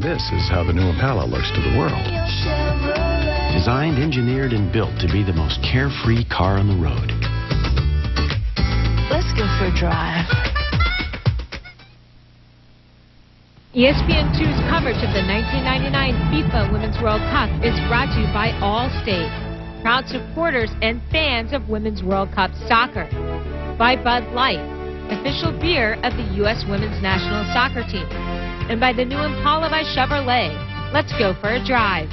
This is how the new Impala looks to the world. Designed, engineered, and built to be the most carefree car on the road. Let's go for a drive. ESPN2's coverage of the 1999 FIFA Women's World Cup is brought to you by Allstate, proud supporters and fans of Women's World Cup soccer. By Bud Light, official beer of the U.S. Women's National Soccer Team. And by the new Impala by Chevrolet. Let's go for a drive.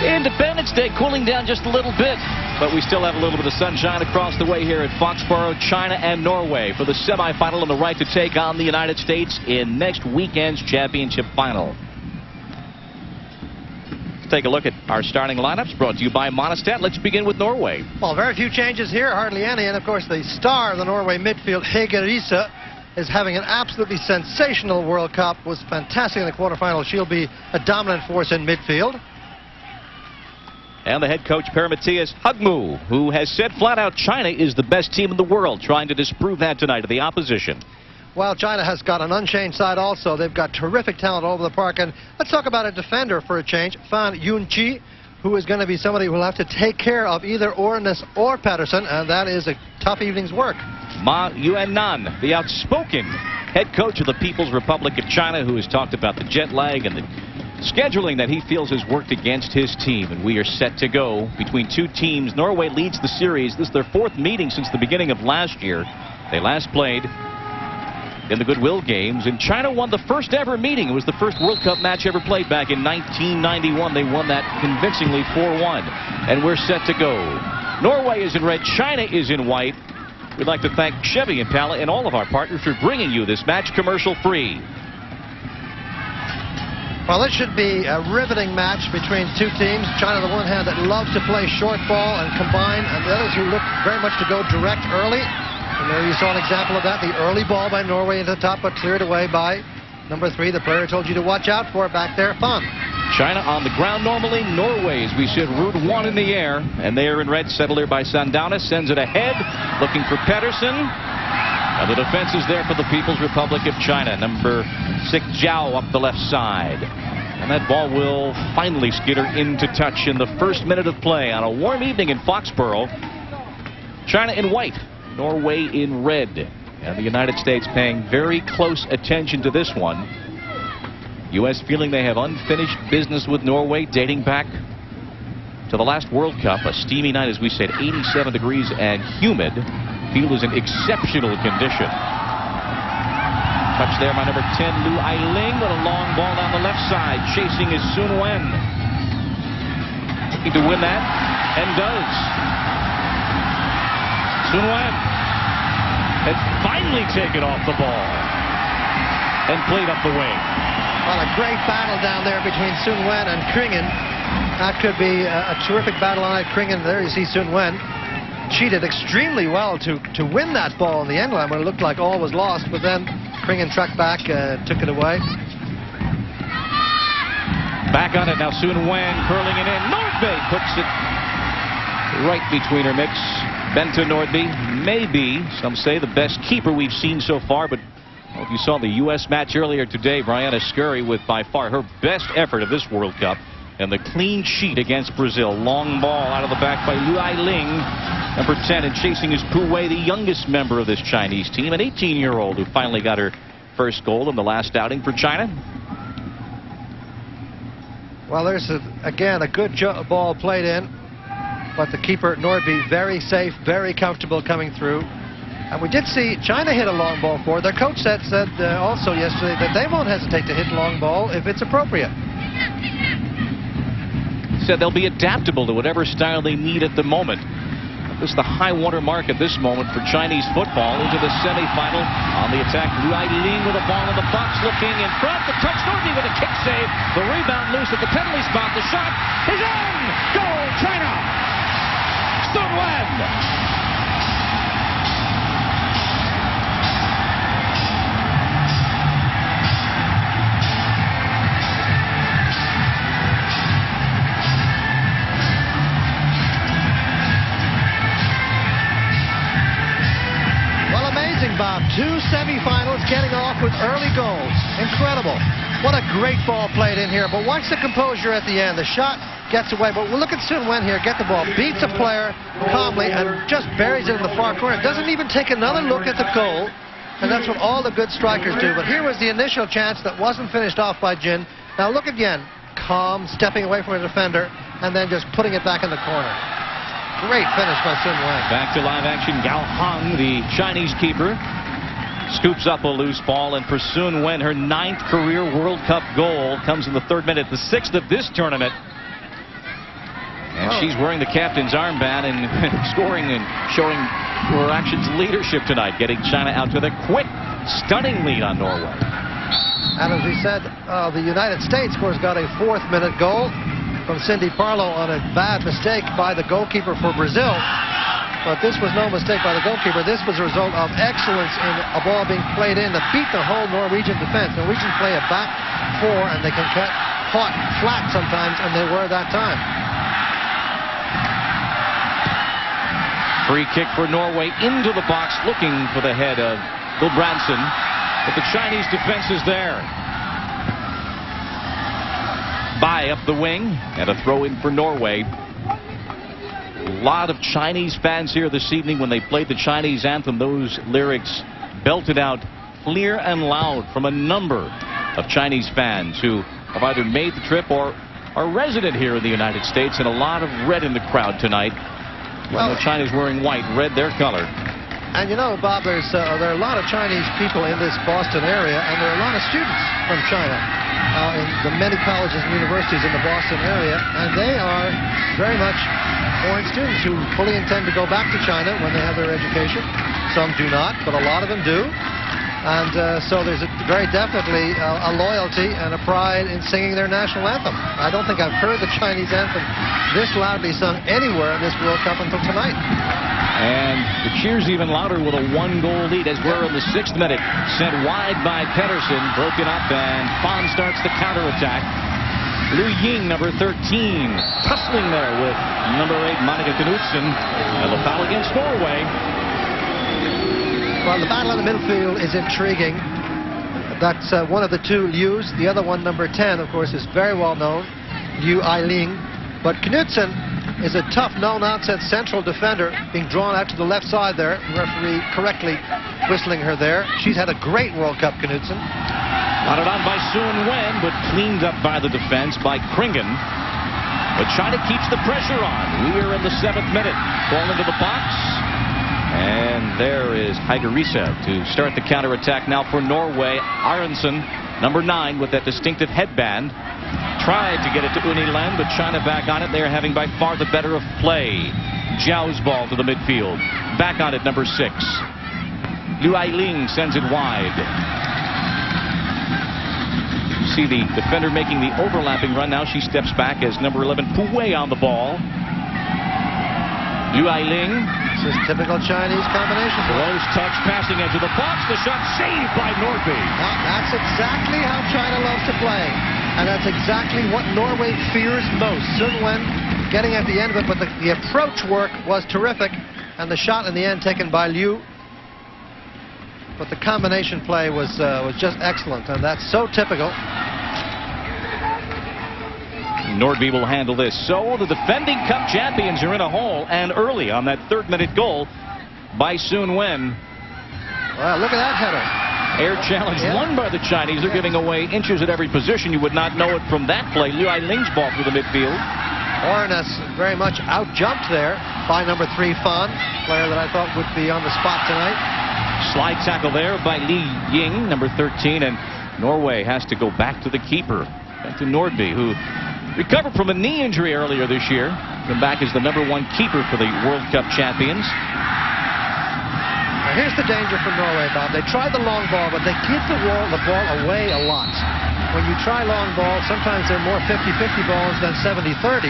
Independence Day cooling down just a little bit, but we still have a little bit of sunshine across the way here at Foxborough. China and Norway for the semifinal and the right to take on the United States in next weekend's championship final. Let's take a look at our starting lineups brought to you by Monistat. Let's begin with Norway. Well, very few changes here, hardly any, and of course the star of the Norway midfield, Hege Riise, is having an absolutely sensational World Cup. Was fantastic in the quarterfinals. She'll be a dominant force in midfield. And the head coach, Per-Mathias Høgmo, who has said flat out China is the best team in the world, trying to disprove that tonight to the opposition. Well, China has got an unchanged side also. They've got terrific talent all over the park. And let's talk about a defender for a change, Fan Yun-chi, who is going to be somebody who will have to take care of either Ornes or Patterson, and that is a tough evening's work. Ma Yuannan, the outspoken head coach of the People's Republic of China, who has talked about the jet lag and the scheduling that he feels has worked against his team. And we are set to go between two teams. Norway leads the series. This is their fourth meeting since the beginning of last year. They last played in the Goodwill Games, and China won the first ever meeting. It was the first World Cup match ever played back in 1991. They won that convincingly 4-1. And we're set to go. Norway is in red, China is in white. We'd like to thank Chevy Impala and all of our partners for bringing you this match commercial-free. Well, this should be a riveting match between two teams. China, on the one hand, that love to play short ball and combine, and the others who look very much to go direct early. And there you saw an example of that, the early ball by Norway into the top, but cleared away by number 3. The player told you to watch out for back there, Fan. China on the ground normally. Norway, as we said, route 1 in the air. And they are in red, settled here by Sandana. Sends it ahead, looking for Pedersen. And the defense is there for the People's Republic of China. Number 6, Zhao, up the left side. And that ball will finally skitter into touch in the first minute of play on a warm evening in Foxborough. China in white, Norway in red. And the United States paying very close attention to this one. U.S. feeling they have unfinished business with Norway dating back to the last World Cup. A steamy night, as we said, 87 degrees and humid. Field is in exceptional condition. Touch there by number 10, Lu Ailing, with a long ball down the left side. Chasing is Sun Wen. Looking to win that, and does. Sun Wen has finally taken off the ball and played up the wing. Well, a great battle down there between Sun Wen and Kringen. That could be a terrific battle on it. Kringen, there you see Sun Wen. Cheated extremely well to win that ball in the end line when it looked like all was lost, but then Kringen tracked back, took it away. Back on it now, Sun Wen curling it in. Nordby puts it right between her mitts. Bente Nordby, maybe, some say, the best keeper we've seen so far, but well, if you saw the U.S. match earlier today, Brianna Scurry with by far her best effort of this World Cup. And the clean sheet against Brazil. Long ball out of the back by Lu Ailing. Number 10, and chasing is Pu Wei, the youngest member of this Chinese team. An 18-year-old who finally got her first goal in the last outing for China. Well, there's, again, a good ball played in. But the keeper, Nordby, very safe, very comfortable coming through. And we did see China hit a long ball for. Their coach said also yesterday that they won't hesitate to hit long ball if it's appropriate. Said they'll be adaptable to whatever style they need at the moment. This is the high water mark at this moment for Chinese football into the semifinal. On the attack, Lu Ailing with a ball in the box, looking in front. The touch, Nordby with a kick save. The rebound loose at the penalty spot. The shot is in. Goal, China. Sun Wen. Bob, 2 semifinals getting off with early goals. Incredible. What a great ball played in here. But watch the composure at the end. The shot gets away. But we'll look at Sun Wen here. Get the ball. Beats a player calmly and just buries it in the far corner. Doesn't even take another look at the goal. And that's what all the good strikers do. But here was the initial chance that wasn't finished off by Jin. Now look again. Calm, stepping away from a defender, and then just putting it back in the corner. Great finish by Sun Wen. Back to live action. Gao Hong, the Chinese keeper, scoops up a loose ball, and for Sun Wen, her 9th career World Cup goal comes in the 3rd minute, the 6th of this tournament. And she's wearing the captain's armband and scoring and showing her actions leadership tonight, getting China out to the quick, stunning lead on Norway. And as we said, the United States, of course, got a 4th-minute goal from Cindy Parlow on a bad mistake by the goalkeeper for Brazil. But this was no mistake by the goalkeeper. This was a result of excellence in a ball being played in to beat the whole Norwegian defense. Norwegians play a back 4, and they can get caught flat sometimes, and they were that time. Free kick for Norway into the box, looking for the head of Gulbrandsen. But the Chinese defense is there. Bai up the wing, and a throw in for Norway. A lot of Chinese fans here this evening when they played the Chinese anthem. Those lyrics belted out clear and loud from a number of Chinese fans who have either made the trip or are resident here in the United States, and a lot of red in the crowd tonight. Well, China's wearing white, red their color. And you know, Bob, there are a lot of Chinese people in this Boston area, and there are a lot of students from China in the many colleges and universities in the Boston area, and they are very much foreign students who fully intend to go back to China when they have their education. Some do not, but a lot of them do. And so there's very definitely a loyalty and a pride in singing their national anthem. I don't think I've heard the Chinese anthem this loudly sung anywhere in this World Cup until tonight. And the cheers even louder with a 1-goal lead as we're in the 6th minute. Sent wide by Pedersen, broken up, and Fan starts the counterattack. Liu Ying, number 13, tussling there with number 8, Monica Knudsen, and the foul against Norway. Well, the battle in the midfield is intriguing. That's one of the two Lius. The other one, number 10, of course, is very well known, Liu Ailing. But Knudsen is a tough, no-nonsense central defender, being drawn out to the left side there. The referee correctly whistling her there. She's had a great World Cup, Knudsen. Nodded on by Sun Wen, but cleaned up by the defense by Kringen. But China keeps the pressure on. We are in the 7th minute. Ball into the box. And there is Haigerisa to start the counterattack now for Norway. Aronsen, number 9, with that distinctive headband. Tried to get it to Unilen, but China back on it. They are having by far the better of play. Zhao's ball to the midfield. Back on it, number 6. Liu Ailing sends it wide. See the defender making the overlapping run. Now she steps back as number 11, Pu Wei, on the ball. Liu Ailing. This is typical Chinese combination. Close touch, passing into the box. The shot saved by Nordby. Well, that's exactly how China loves to play. And that's exactly what Norway fears most. Sun Wen getting at the end of it, but the approach work was terrific. And the shot in the end taken by Liu. But the combination play was just excellent, and that's so typical. Nordby will handle this. So the defending cup champions are in a hole, and early on that 3rd-minute goal by Sun Wen. Well, look at that header. Air challenge won by the Chinese. They're giving away inches at every position. You would not know it from that play. Liu Ailing's ball through the midfield. Ornes very much out-jumped there by number 3, Fan, player that I thought would be on the spot tonight. Slide tackle there by Liu Ying, number 13, and Norway has to go back to the keeper, back to Nordby, who recovered from a knee injury earlier this year. Come back as the number 1 keeper for the World Cup champions. Now here's the danger for Norway, Bob. They try the long ball, but they give the ball away a lot. When you try long ball, sometimes they're more 50-50 balls than 70-30.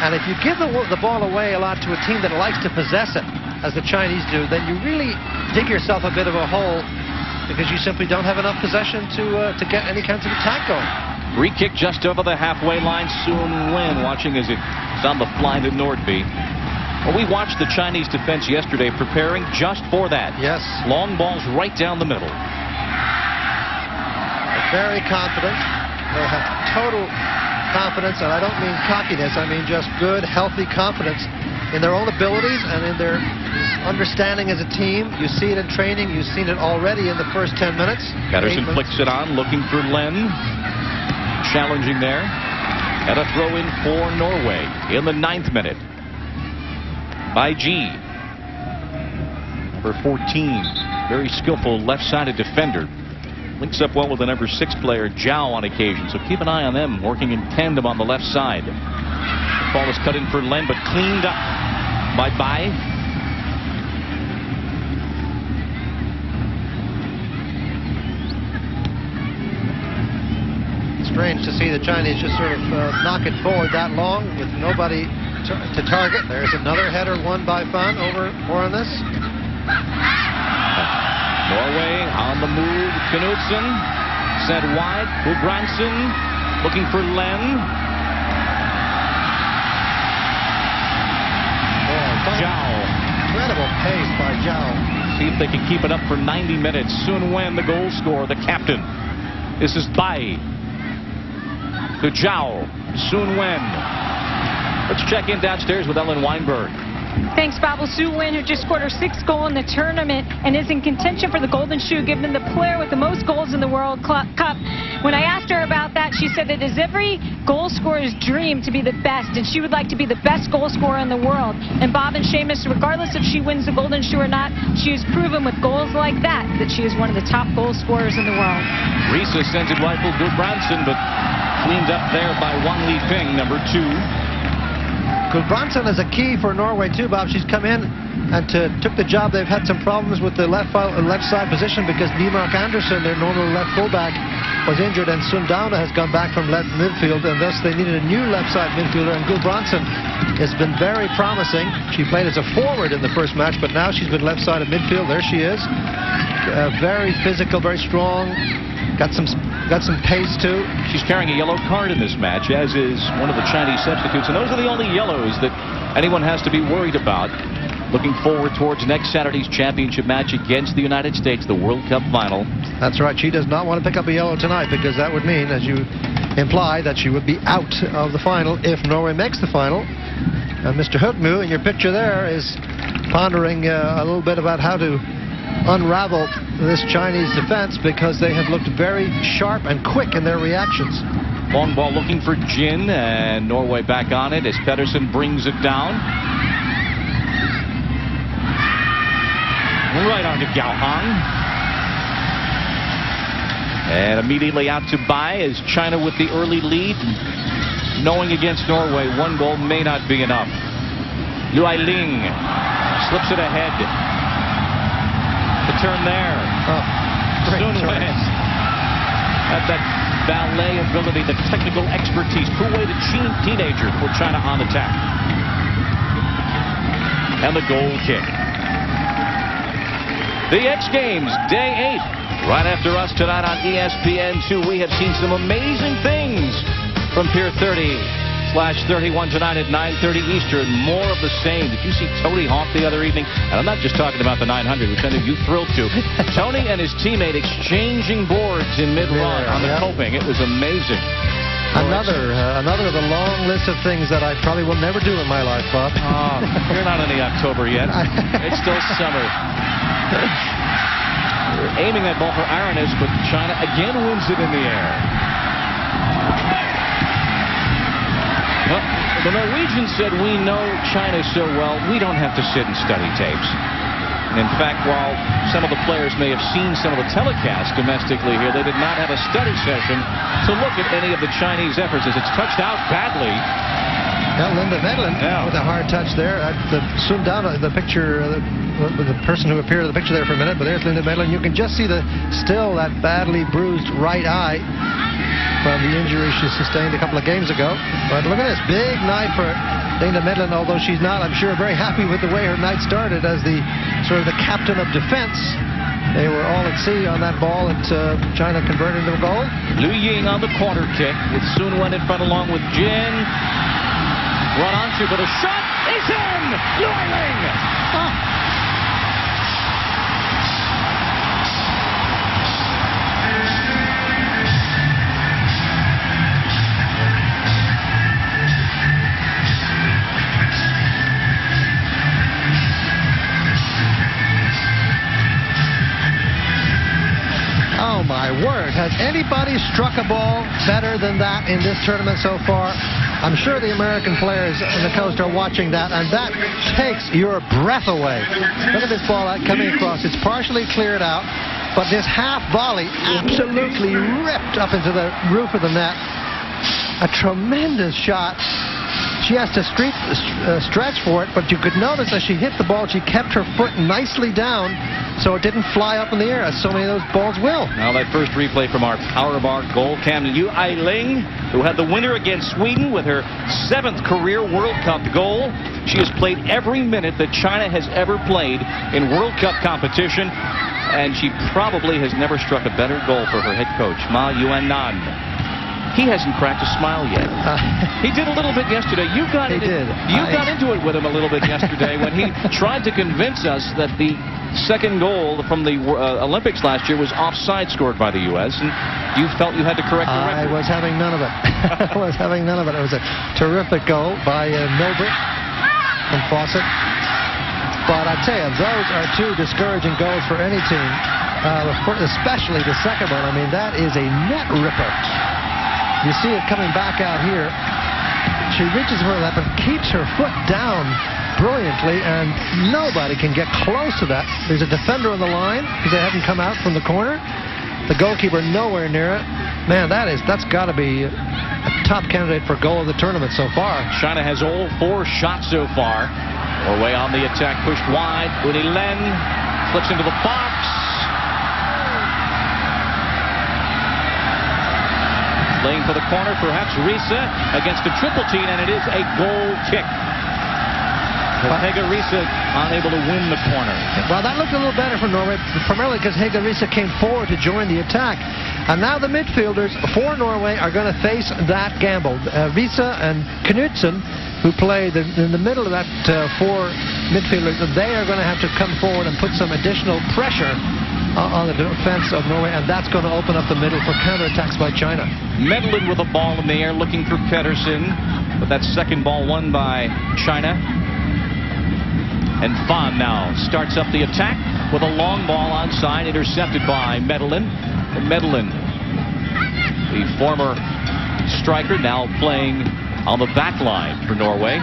And if you give the ball away a lot to a team that likes to possess it, as the Chinese do, then you really dig yourself a bit of a hole because you simply don't have enough possession to get any kinds of attack going. Free kick just over the halfway line. Sun Wen watching as it's on the fly to Nordby. Well, we watched the Chinese defense yesterday preparing just for that. Yes. Long balls right down the middle. Very confident. They have total confidence, and I don't mean cockiness. I mean just good, healthy confidence in their own abilities and in their understanding as a team. You see it in training. You've seen it already in the first 10 minutes. Pedersen flicks it on, looking for Len. Challenging there. And a throw in for Norway in the 9th minute by G. Number 14, very skillful left-sided defender. Links up well with the number 6 player, Zhao, on occasion. So keep an eye on them working in tandem on the left side. The ball is cut in for Len, but cleaned up by Bai. Strange to see the Chinese just sort of knock it forward that long with nobody to target. There's another header won by Fan. More on this. Norway on the move. Knudsen sent wide. Gudbrandsen looking for Len. Zhao. Incredible pace by Zhao. See if they can keep it up for 90 minutes. Sun Wen, the goal scorer, the captain. This is Bai. To Zhao. Sun Wen. Let's check in downstairs with Ellen Weinberg. Thanks, Babel. Sun Wen, who just scored her 6th goal in the tournament and is in contention for the Golden Shoe, given the player with the most goals in the World Cup. When I asked her about that, she said it is every goal scorer's dream to be the best, and she would like to be the best goal scorer in the world. And Bob and Seamus, regardless if she wins the Golden Shoe or not, she has proven with goals like that she is one of the top goal scorers in the world. Risa sends it wide for Gudbrandsen, but cleaned up there by Wang Liping, number 2. Gudbrandsen is a key for Norway too, Bob. She's come in and took the job. They've had some problems with the left side position because Niemark Andersen, their normal left fullback, was injured, and Sundowna has gone back from left midfield, and thus they needed a new left side midfielder. And Gudbrandsen has been very promising. She played as a forward in the first match, but now she's been left side of midfield. There she is. Very physical, very strong. Got some pace too. She's carrying a yellow card in this match, as is one of the Chinese substitutes, and those are the only yellows that anyone has to be worried about. Looking forward towards next Saturday's championship match against the United States, the World Cup final. That's right. She does not want to pick up a yellow tonight, because that would mean, as you imply, that she would be out of the final if Norway makes the final. And Mr. Hutmu, in your picture there, is pondering a little bit about how to unravel this Chinese defense, because they have looked very sharp and quick in their reactions. Long ball looking for Jin, and Norway back on it as Pedersen brings it down. Right on to Gao Hong. And immediately out to Bai as China with the early lead. Knowing against Norway, 1 goal may not be enough. Liu Ling slips it ahead. The turn there. Sun Wen. That ballet ability, the technical expertise. Two-way teenager for China on attack. And the goal kick. The X Games, Day 8. Right after us tonight on ESPN2. We have seen some amazing things from Pier 30/31 tonight at 9:30 Eastern. More of the same. Did you see Tony Hawk the other evening? And I'm not just talking about the 900, which I know you thrilled to. Tony and his teammate exchanging boards in mid-run on the coping. It was amazing. Another of the long list of things that I probably will never do in my life, Bob. You're not in the October yet. It's still summer. We're aiming that ball for Aranes, but China again wins it in the air. Well, the Norwegians said, we know China so well, we don't have to sit and study tapes. And in fact, while some of the players may have seen some of the telecasts domestically here, they did not have a study session to look at any of the Chinese efforts as it's touched out badly. Now, Linda Medlin with a hard touch there. The Sundowna, the picture, the person who appeared in the picture there for a minute, but there's Linda Medlin. You can just see that badly bruised right eye from the injury she sustained a couple of games ago. But look at this big night for Linda Medlin, although she's not, I'm sure, very happy with the way her night started as the sort of the captain of defense. They were all at sea on that ball that China converted into a goal. Liu Ying on the corner kick with Sun Wen in front along with Jin. Run onto, but a shot is in! Liu Ling! nobody struck a ball better than that in this tournament so far. I'm sure the American players on the coast are watching that, and that takes your breath away. Look at this ball coming across. It's partially cleared out, but this half volley absolutely ripped up into the roof of the net. A tremendous shot. She has to stretch for it, but you could notice as she hit the ball, she kept her foot nicely down so it didn't fly up in the air, as so many of those balls will. Now that first replay from our Power Bar goal cam, Yu Ai-ling, who had the winner against Sweden with her 7th career World Cup goal. She has played every minute that China has ever played in World Cup competition, and she probably has never struck a better goal for her head coach, Ma Yuanan. He hasn't cracked a smile yet. He did a little bit yesterday. You got into it with him a little bit yesterday when he tried to convince us that the second goal from the Olympics last year was offside scored by the U.S. and you felt you had to correct the record. I was having none of it. I was having none of it. It was a terrific goal by Milbert from Fawcett. But I tell you, those are two discouraging goals for any team, especially the second one. I mean, that is a net ripper. You see it coming back out here. She reaches for that and keeps her foot down brilliantly, and nobody can get close to that. There's a defender on the line because they haven't come out from the corner. The goalkeeper nowhere near it. Man, that's got to be a top candidate for goal of the tournament so far. China has all 4 shots so far. Norway on the attack, pushed wide. Uni Len flips into the box. Laying for the corner, perhaps Risa against a triple team, and it is a goal kick. Hege Risa unable to win the corner. Well, that looked a little better for Norway, primarily because Hege Risa came forward to join the attack. And now the midfielders for Norway are going to face that gamble. Risa and Knudsen, who play in the middle of that 4 midfielders, they are going to have to come forward and put some additional pressure on the defense of Norway, and that's going to open up the middle for counterattacks by China. Medlin with a ball in the air looking for Pedersen, but that second ball won by China. And Fan now starts up the attack with a long ball onside, intercepted by Medlin. And Medlin, the former striker, now playing on the back line for Norway.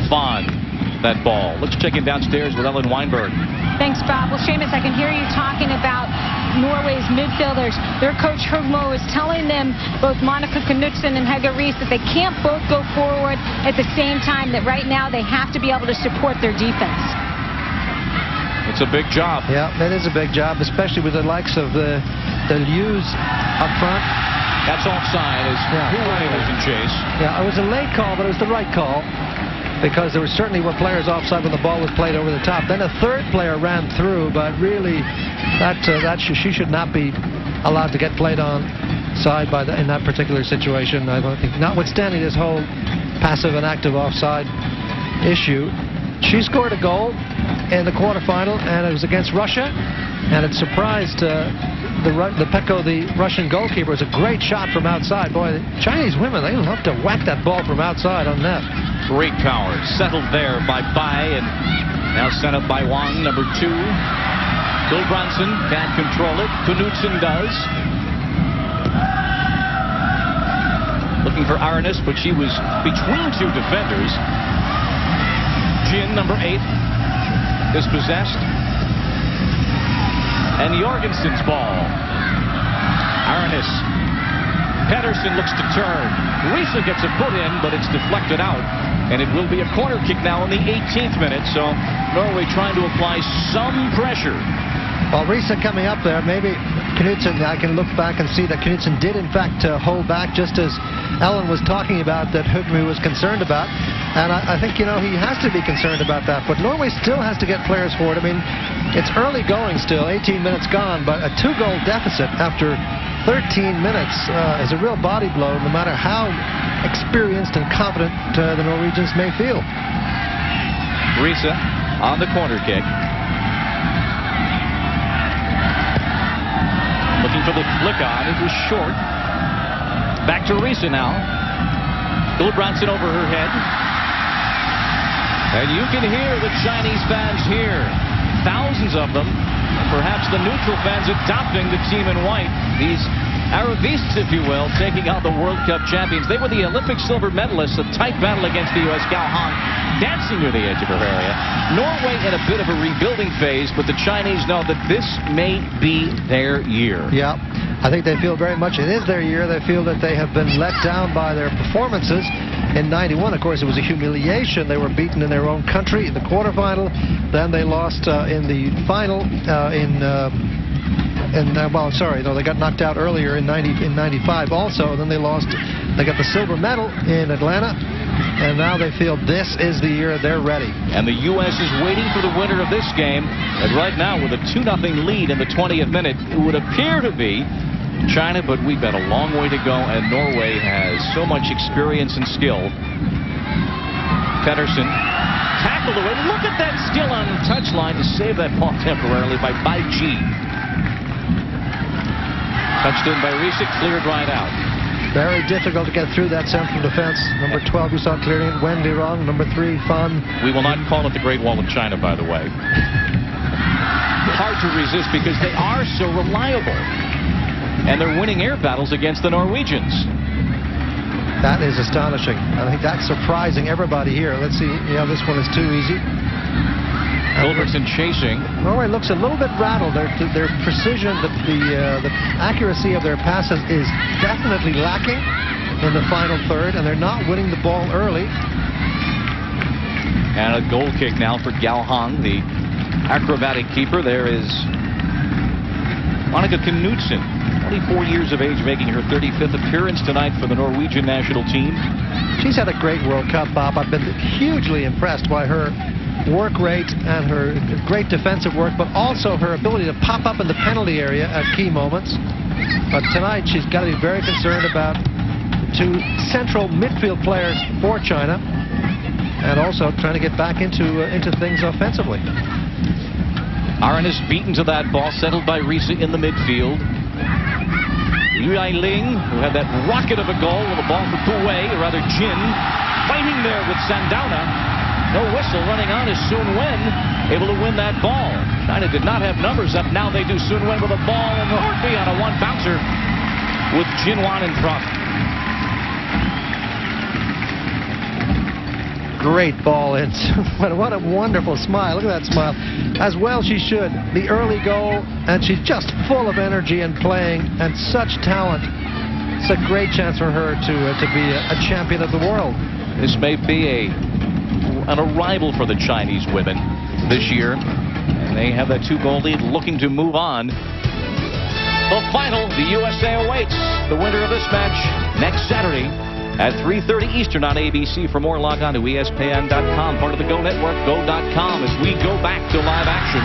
Fan, that ball. Let's check in downstairs with Ellen Weinberg. Thanks, Bob. Well, Seamus, I can hear you talking about Norway's midfielders. Their coach Hugmo is telling them, both Monica Knudsen and Hege Riis, that they can't both go forward at the same time, that right now they have to be able to support their defense. It's a big job. Yeah, that is a big job, especially with the likes of the Lius up front. That's offside as Huawei was in chase. Yeah, it was a late call, but it was the right call, because there certainly were players offside when the ball was played over the top. Then a third player ran through, but really, she should not be allowed to get played on side in that particular situation. I don't think, notwithstanding this whole passive and active offside issue, she scored a goal in the quarterfinal, and it was against Russia, and it surprised the Peko, the Russian goalkeeper. It was a great shot from outside. Boy, the Chinese women, they love to whack that ball from outside on net. Great power. Settled there by Bai, and now sent up by Wang, number 2. Gulbrandsen can't control it. Knudsen does. Looking for Arnes, but she was between 2 defenders. Jin, number 8, dispossessed. And Jorgensen's ball. Arnes. Pedersen looks to turn. Risa gets a foot in, but it's deflected out. And it will be a corner kick now in the 18th minute. So Norway trying to apply some pressure. Well, Risa coming up there, maybe Knudsen, I can look back and see that Knudsen did in fact hold back, just as Ellen was talking about, that Hugmo was concerned about. And I think, he has to be concerned about that. But Norway still has to get players forward. I mean, it's early going still, 18 minutes gone, but a 2-goal deficit after 13 minutes is a real body blow, no matter how experienced and confident the Norwegians may feel. Risa on the corner kick. Looking for the flick on. It was short. Back to Risa now. Gulbrandsen over her head. And you can hear the Chinese fans here. Thousands of them Perhaps the neutral fans adopting the team in white. These Aravistes, if you will, taking out the World Cup champions. They were the Olympic silver medalists. A tight battle against the U.S. Gao Hong, dancing near the edge of her area. Norway in a bit of a rebuilding phase, but the Chinese know that this may be their year. Yeah, I think they feel very much it is their year. They feel that they have been let down by their performances. In 91, of course, it was a humiliation. They were beaten in their own country in the quarterfinal. Then they lost in the final they got knocked out earlier in 95 also. Then they lost. They got the silver medal in Atlanta. And now they feel this is the year they're ready. And the U.S. is waiting for the winner of this game. And right now, with a 2-0 lead in the 20th minute, it would appear to be China, but we've got a long way to go, and Norway has so much experience and skill. Pedersen tackled away. Look at that skill on the touchline to save that ball temporarily by Bai Ji. Touched in by Riese, cleared right out. Very difficult to get through that central defense. Number 12, we saw clearing it. Wendy wrong. Number 3, Fan. We will not call it the Great Wall of China, by the way. Hard to resist because they are so reliable. And they're winning air battles against the Norwegians. That is astonishing. I think that's surprising everybody here. Let's see. Yeah, this one is too easy. Culbertson chasing. Norway looks a little bit rattled. Their precision, the accuracy of their passes is definitely lacking in the final third, and they're not winning the ball early. And a goal kick now for Gao Hong, the acrobatic keeper. There is Monica Knudsen, 24 years of age, making her 35th appearance tonight for the Norwegian national team. She's had a great World Cup, Bob. I've been hugely impressed by her work rate and her great defensive work, but also her ability to pop up in the penalty area at key moments. But tonight she's got to be very concerned about the 2 central midfield players for China, and also trying to get back into things offensively. Arenas beaten to that ball, settled by Riese in the midfield. Liu Ling, who had that rocket of a goal with a ball for Pu Wei, or rather Jin, fighting there with Sandauna. No whistle, running on is Sun Wen, able to win that ball. China did not have numbers up. Now they do. Sun Wen with a ball, and Hortby on a 1-bouncer with Jin Wan in front. Great ball in. What a wonderful smile. Look at that smile. As well she should. The early goal, and she's just full of energy and playing, and such talent. It's a great chance for her to be a champion of the world. This may be an arrival for the Chinese women this year. And they have that 2-goal lead, looking to move on. The final, the USA awaits the winner of this match next Saturday at 3:30 Eastern on ABC. For more, log on to ESPN.com, part of the Go Network, Go.com, as we go back to live action.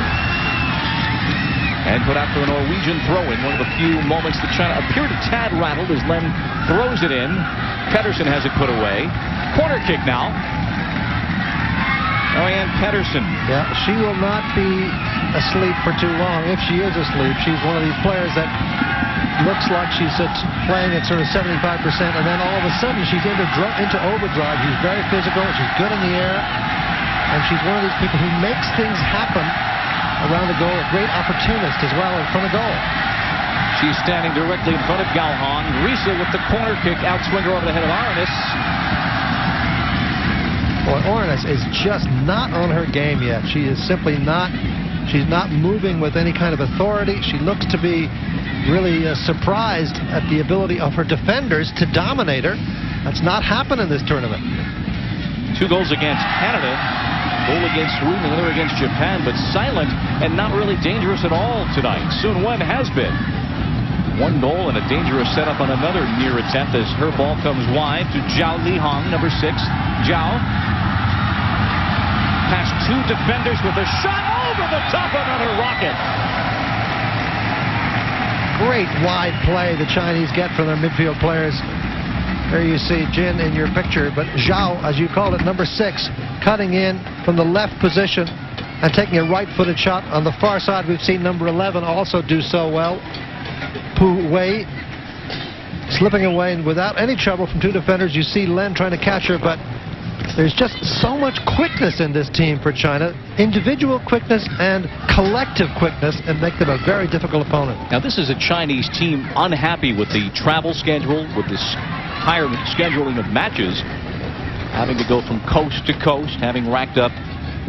And put out for a Norwegian throw-in, one of the few moments that China appeared a tad rattled as Len throws it in. Pedersen has it put away. Corner kick now. Ariane Pedersen. Yeah, she will not be asleep for too long. If she is asleep, she's one of these players that looks like she's playing at sort of 75%, and then all of a sudden she's into overdrive. She's very physical. She's good in the air, and she's one of these people who makes things happen around the goal. A great opportunist as well in front of goal. She's standing directly in front of Gao Hong. Riese with the corner kick, outswinger over the head of Arenas. Boy, Arenas is just not on her game yet. She is simply not. She's not moving with any kind of authority. She looks to be really surprised at the ability of her defenders to dominate her. That's not happened in this tournament. 2 goals against Canada. Goal against Sweden, another against Japan, but silent and not really dangerous at all tonight. Sun Wen has been. 1 goal and a dangerous setup on another near attempt as her ball comes wide to Zhao Lihong, number 6. Zhao past 2 defenders with a shot over the top, another rocket. Great wide play the Chinese get from their midfield players. There you see Jin in your picture, but Zhao, as you call it, number 6, cutting in from the left position and taking a right-footed shot. On the far side, we've seen number 11 also do so well. Pu Wei slipping away and without any trouble from 2 defenders. You see Len trying to catch her, but There's just so much quickness in this team for China, individual quickness and collective quickness, and make them a very difficult opponent. Now, this is a Chinese team unhappy with the travel schedule, with this higher scheduling of matches, having to go from coast to coast, having racked up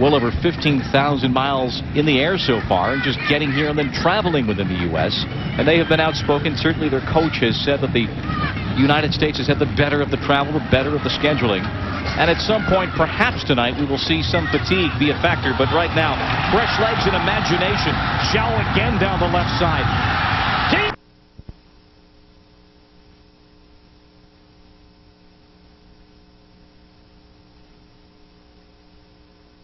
well over 15,000 miles in the air so far, and just getting here and then traveling within the U.S. And they have been outspoken. Certainly their coach has said that the United States has had the better of the travel, the better of the scheduling. And at some point, perhaps tonight, we will see some fatigue be a factor. But right now, fresh legs and imagination. Zhao again down the left side.